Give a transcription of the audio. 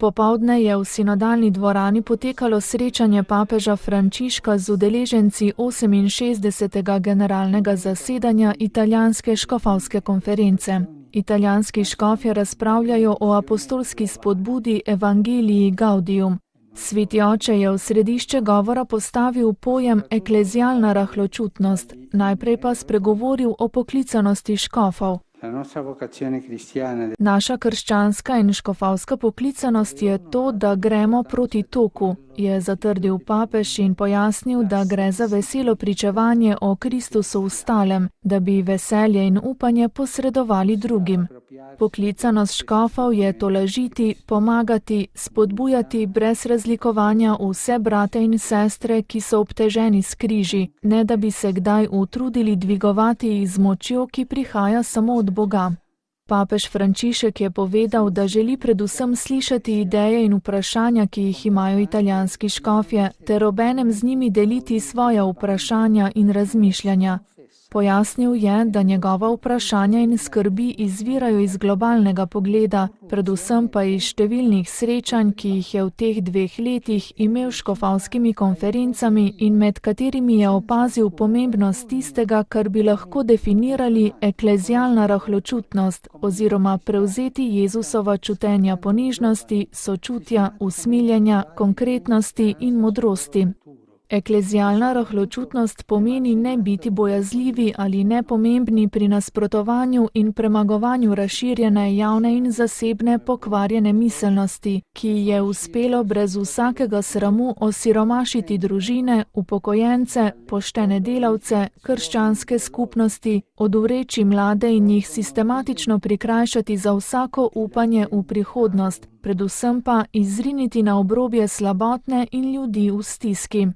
Popoldne je v sinodalni dvorani potekalo srečanje papeža Frančiška z udeleženci 68. generalnega zasedanja italijanske škofovske konference. Italijanski škofje razpravljajo o apostolski spodbudi Evangelii Gaudium. Sveti oče je v središče govora postavil pojem eklezialna rahločutnost, najprej pa spregovoril o poklicanosti škofov. Naša krščanska in škofovska poklicanost je to, da gremo proti toku, je zatrdil papež in pojasnil, da gre za veselo pričevanje o Kristusu vstalem, da bi veselje in upanje posredovali drugim. Poklicanost škofov je tolažiti, pomagati, spodbujati brez razlikovanja vse brate in sestre, ki so obteženi s križi, ne da bi se kdaj utrudili dvigovati z močjo, ki prihaja samo od Boga. Papež Frančišek je povedal, da želi predvsem slišati ideje in vprašanja, ki jih imajo italijanski škofje, ter obenem z njimi deliti svoja vprašanja in razmišljanja. Pojasnil je, da njegova vprašanja in skrbi izvirajo iz globalnega pogleda, predvsem pa iz številnih srečanj, ki jih je v teh 2 letih imel s škofovskimi konferencami in med katerimi je opazil pomembnost tistega, kar bi lahko definirali eklezialna rahločutnost oziroma prevzeti Jezusova čutenja ponižnosti, sočutja, usmiljenja, konkretnosti in modrosti. Eklezialna rahločutnost pomeni ne biti bojazljivi ali nepomembni pri nasprotovanju in premagovanju razširjene javne in zasebne pokvarjene miselnosti, ki je uspelo brez vsakega sramu osiromašiti družine, upokojence, poštene delavce, krščanske skupnosti, odvreči mlade in jih sistematično prikrajšati za vsako upanje v prihodnost, predvsem pa izriniti na obrobje slabotne in ljudi v stiski.